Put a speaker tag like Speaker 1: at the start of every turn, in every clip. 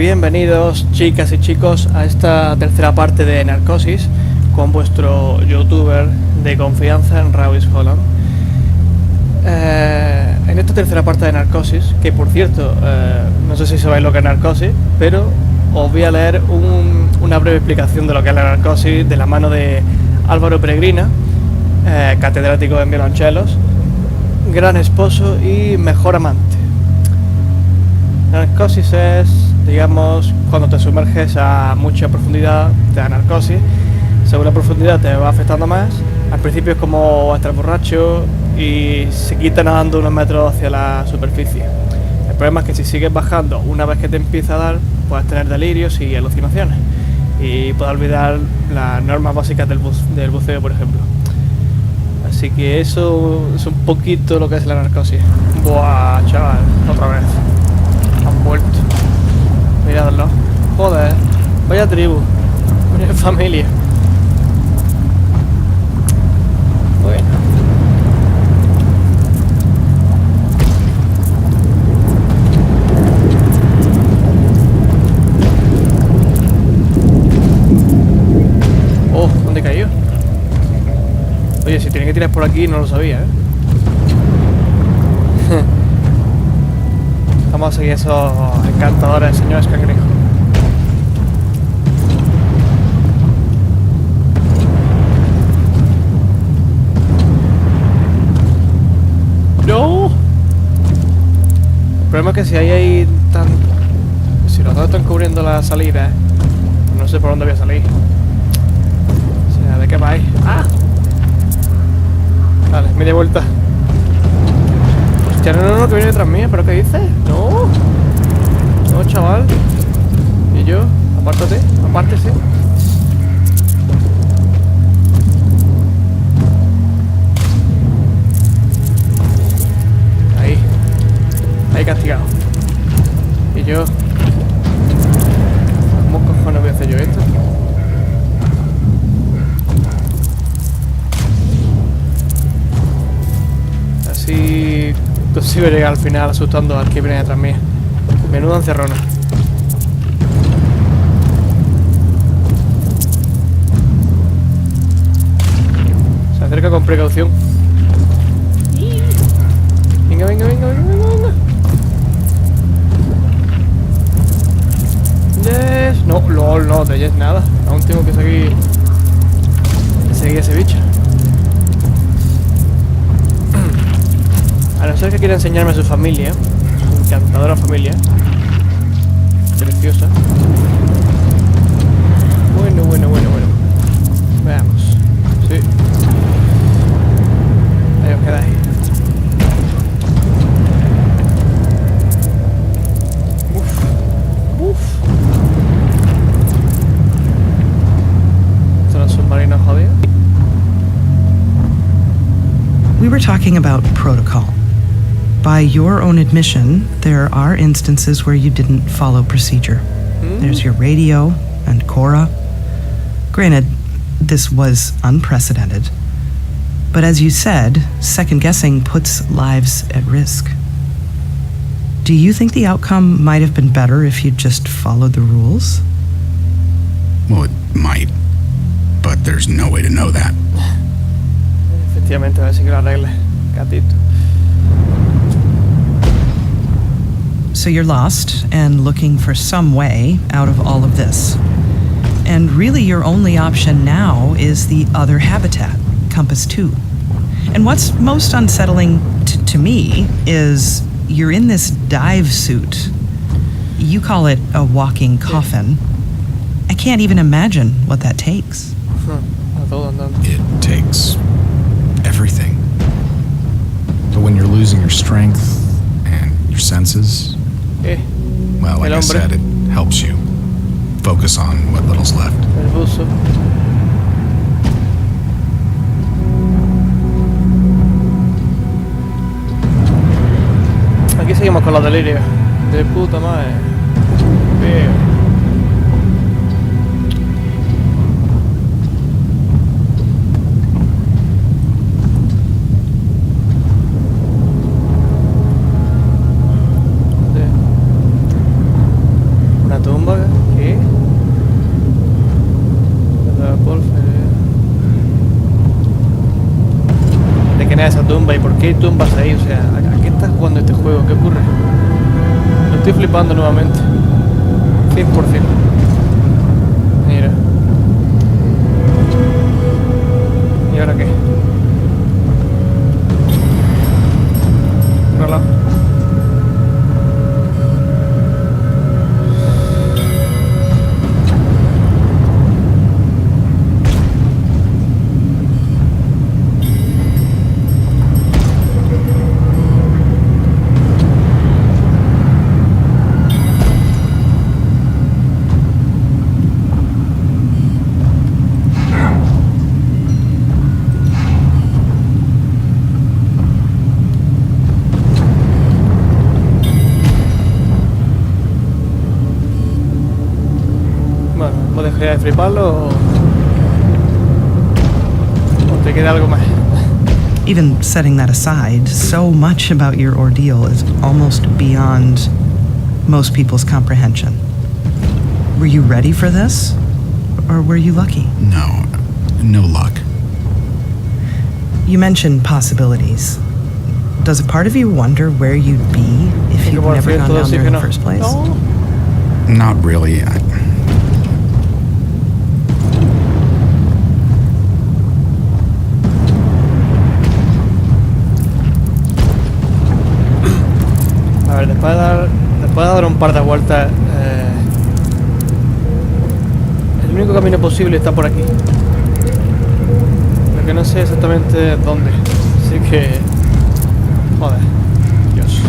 Speaker 1: Bienvenidos chicas y chicos a esta tercera parte de NARCOSIS con vuestro youtuber de confianza en RawIsJoland. En esta tercera parte de NARCOSIS, que por cierto, no sé si sabéis lo que es NARCOSIS, pero os voy a leer una breve explicación de lo que es la NARCOSIS de la mano de Álvaro Peregrina, catedrático en violonchelos, gran esposo y mejor amante. La narcosis es, digamos, cuando te sumerges a mucha profundidad, te da narcosis. Según la profundidad te va afectando más. Al principio es como estar borracho y se quita nadando unos metros hacia la superficie. El problema es que si sigues bajando, una vez que te empieza a dar, puedes tener delirios y alucinaciones. Y puedes olvidar las normas básicas del buceo, por ejemplo. Así que eso es un poquito lo que es la narcosis. Buah, chaval, otra vez. Han vuelto. Miradlo. Joder. Vaya tribu. Vaya familia. Bueno. Oh, ¿dónde cayó? Oye, si tiene que tirar por aquí no lo sabía, Vamos a seguir esos encantadores, señores cangrejos. ¡No! El problema es que si hay tan... Si los dos están cubriendo la salida, no sé por dónde voy a salir. O sea, ¿de qué vais? ¡Ah! Vale, media vuelta. Hostia, no, que viene detrás mía, ¿pero qué dices? No. No, chaval. Y yo, apártate, apártese. Ahí castigado. Y yo... ¿Cómo cojones voy a hacer yo esto? Así... consigo llegar al final asustando al que viene detrás mía. Menuda encerrona. Se acerca con precaución. Venga, venga, venga, venga, venga. Yes. No, lol, no, de yes nada. Aún tengo que seguir a ese bicho. A no ser que quiera enseñarme a su familia, su encantadora familia, preciosa. Bueno. Veamos. Sí. Ahí os quedáis. Uf. ¿Son los submarinos jodidos?
Speaker 2: We were talking about protocol. By your own admission, there are instances where you didn't follow procedure. There's your radio and Cora. Granted, this was unprecedented. But as you said, second-guessing puts lives at risk. Do you think the outcome might have been better if you'd just followed the rules?
Speaker 3: Well, it might. But there's no way to know that.
Speaker 1: Efectivamente, a ver si que lo arregle, gatito.
Speaker 2: So you're lost and looking for some way out of all of this. And really your only option now is the other habitat, Compass 2. And what's most unsettling to me is you're in this dive suit. You call it a walking coffin. I can't even imagine what that takes.
Speaker 3: It takes everything. But when you're losing your strength and your senses, well, like I said, it helps you focus on what little's left.
Speaker 1: El buzo. Aquí seguimos con los delirios. De puta madre. Bien. apaga. ¿Qué? ¿De quién es esa tumba? ¿Y por qué hay tumbas ahí? O sea, ¿a qué estás jugando este juego? ¿Qué ocurre? Lo estoy flipando nuevamente. 100%. Mira. ¿Y ahora qué? Hola. ¿Dejaría de fliparlo o te queda algo más?
Speaker 2: Even setting that aside, so much about your ordeal is almost beyond most people's comprehension. Were you ready for this? Or were you lucky?
Speaker 3: No luck.
Speaker 2: You mentioned possibilities. Does a part of you wonder where you'd be if you'd never gone down there in the first place?
Speaker 1: No.
Speaker 3: Not really.
Speaker 1: A ver, después de dar un par de vueltas, el único camino posible está por aquí. Lo que no sé exactamente dónde. Así que... Joder. Dios.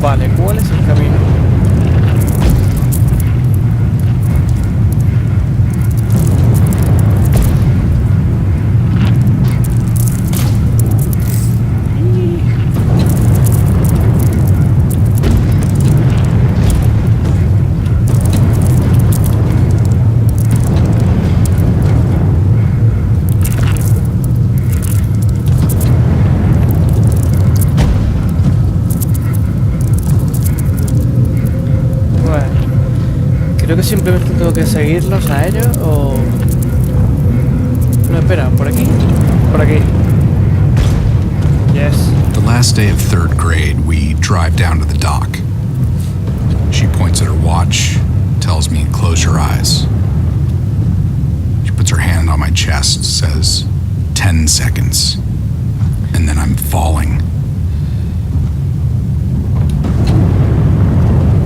Speaker 1: Vale, ¿cuál es el camino? Creo que simplemente tengo que seguirlos a ellos o... No, espera, por aquí. Por aquí. Yes.
Speaker 3: The last day of 3rd grade, we drive down to the dock. She points at her watch, tells me, close your eyes. She puts her hand on my chest, says, 10 seconds. And then I'm falling.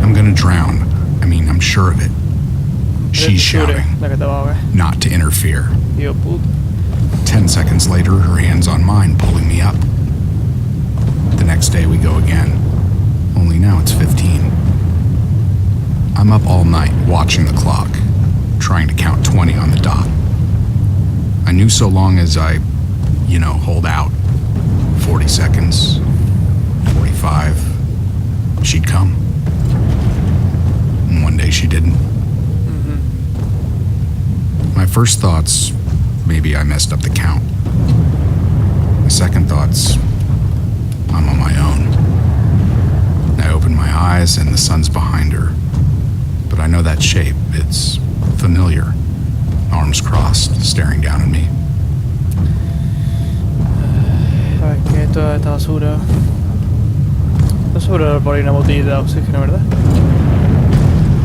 Speaker 3: I'm gonna drown. I mean, I'm sure of it. She's shouting, not to interfere. 10 seconds later, her hand's on mine, pulling me up. The next day we go again, only now it's 15. I'm up all night watching the clock, trying to count 20 on the dot. I knew so long as I, hold out, 40 seconds, 45, she'd come. And one day she didn't. My first thoughts, maybe I messed up the count. My second thoughts, I'm on my own. I open my eyes and the sun's behind her. But I know that shape, it's familiar. Arms crossed, staring down at me.
Speaker 1: Que toda esta basura. No sobra por ahí una botella de oxígeno, ¿verdad?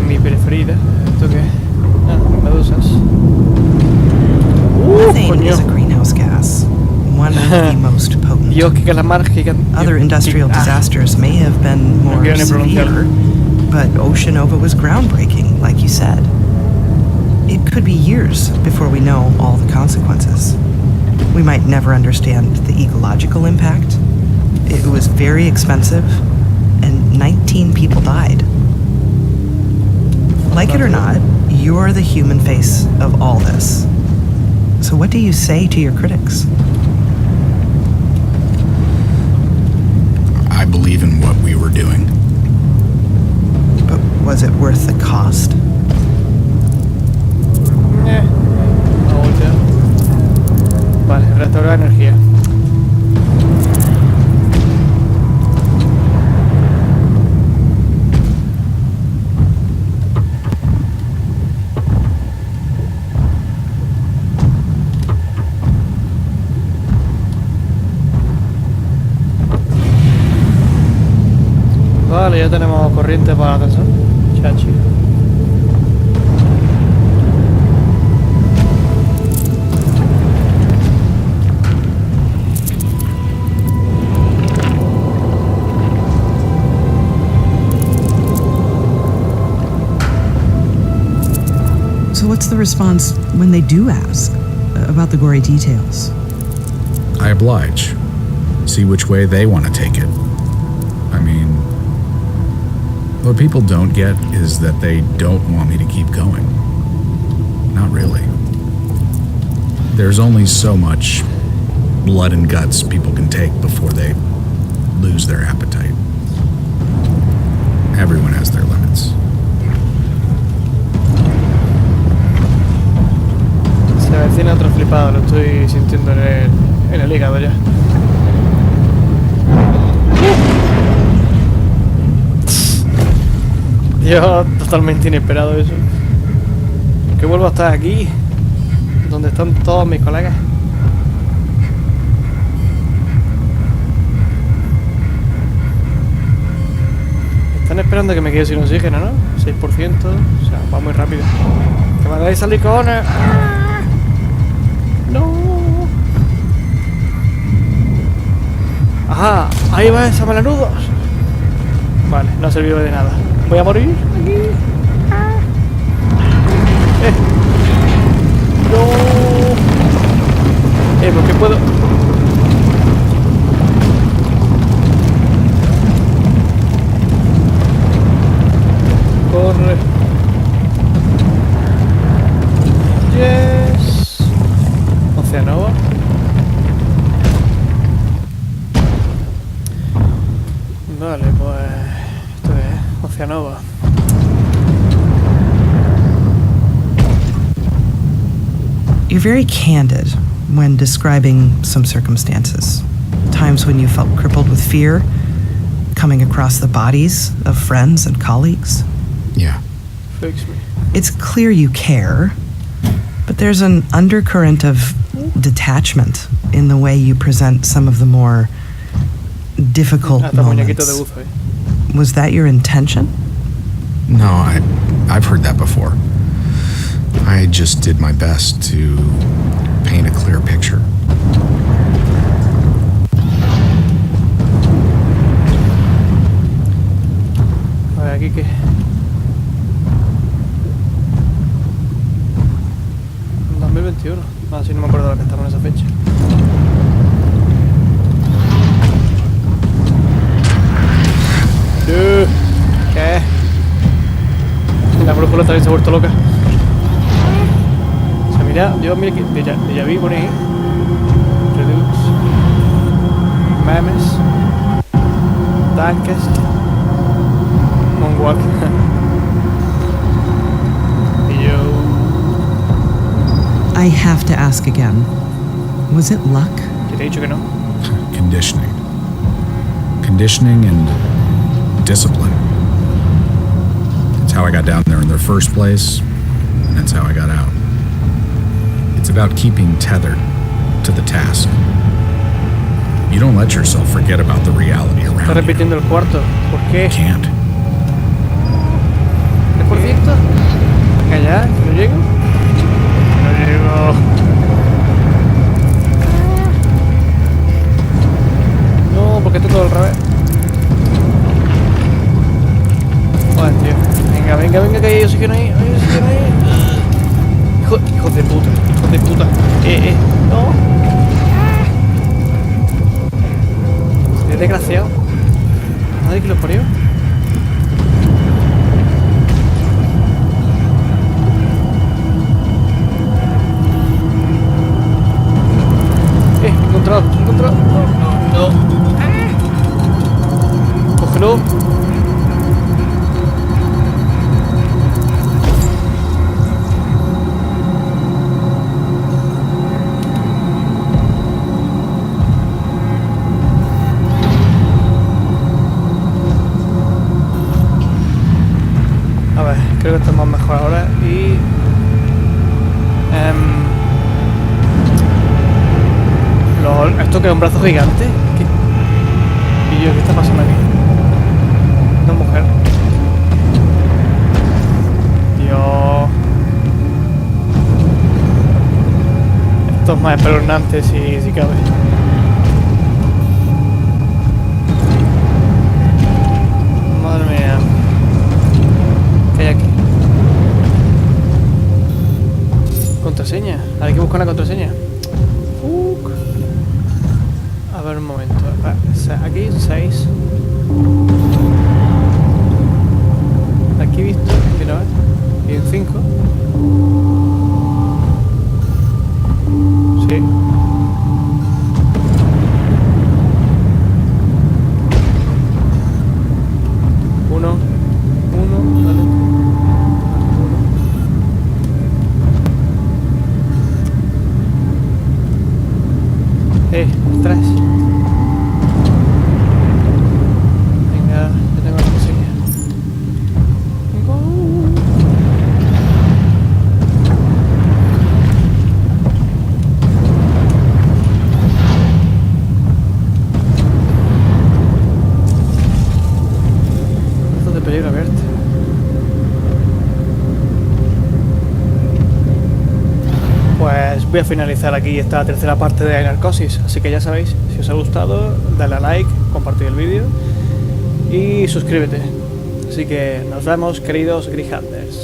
Speaker 1: Mi preferida. ¿Esto qué? Ah, medusas.
Speaker 2: Methane is a greenhouse gas, one of the most potent.
Speaker 1: Dios, qué calamar gigante.
Speaker 2: Other industrial disasters may have been more severe, but Ocean Nova was groundbreaking, like you said. It could be years before we know all the consequences. We might never understand the ecological impact. It was very expensive, and 19 people died. Like it or not, you're the human face of all this. So what do you say to your critics?
Speaker 3: I believe in what we were doing.
Speaker 2: But was it worth the cost?
Speaker 1: Vale, restaurar energía. Vale, ya tenemos corriente para el ascensor. Chachi.
Speaker 2: So what's the response when they do ask about the gory details?
Speaker 3: I oblige. See which way they want to take it. I mean, what people don't get is that they don't want me to keep going. Not really. There's only so much blood and guts people can take before they lose their appetite. Everyone has their limits.
Speaker 1: Se avecina otro flipado, lo estoy sintiendo en el hígado ya. Dios, totalmente inesperado eso. Que vuelvo a estar aquí, donde están todos mis colegas. Están esperando que me quede sin oxígeno, ¿no? 6%, o sea, va muy rápido. Que me hagáis salir cojones. No. Ajá, ahí va esa malanudos. Vale, no ha servido de nada. Voy a morir aquí. No. ¿Por qué puedo? Corre. Yes. Oceanova. Vale, pues esto es Oceanova.
Speaker 2: You're very candid when describing some circumstances. Times when you felt crippled with fear, coming across the bodies of friends and colleagues.
Speaker 3: Yeah.
Speaker 1: Fix me.
Speaker 2: It's clear you care, but there's an undercurrent of detachment in the way you present some of the more difficult moments. Was that your intention?
Speaker 3: No, I've heard that before. I just did my best to paint a clear picture.
Speaker 1: A ver, aquí qué. 2021. Ah, sí, no me acuerdo de la que estamos en esa fecha. ¿Qué? La brújula también se ha vuelto loca. O sea, mira, yo mira que ya vi por ahí. Redux. Memes. Tanques. Moonwalk. Y yo.
Speaker 2: I have to ask again. Was it luck?
Speaker 1: ¿Qué te he dicho que no?
Speaker 3: Conditioning. Conditioning and discipline. That's how I got down there in the first place, and that's how I got out. It's about keeping tethered to the task. You don't let yourself forget about the reality around you.
Speaker 1: Está repitiendo el cuarto. ¿Por qué?
Speaker 3: You can't.
Speaker 1: 3%. Venga ya, que no llego. No llego. No, porque está todo al revés. Joder, tío. Venga, que hay oxígeno ahí. Hay oxígeno ahí. Hijo de puta. No. Es desgraciado. Madre que lo parió. Encontrado. No. Cógelo. A ver, creo que estamos mejor ahora y... ¿Esto que es un brazo gigante? ¿Qué está pasando aquí? No una mujer. Dios. Esto es más espeluznante si cabe. Madre mía. ¿Qué hay aquí? Contraseña. Hay que buscar una contraseña. A ver un momento. Aquí 6. Aquí visto. Aquí no es. Y en 5. Sí. Uno, dale. Tres. Venga, ya tengo la contraseña. Esto es de peligro abierto. Pues voy a finalizar aquí esta tercera parte de NARCOSIS, así que ya sabéis, si os ha gustado, dale a like, compartid el vídeo y suscríbete. Así que nos vemos, queridos Greyhounders.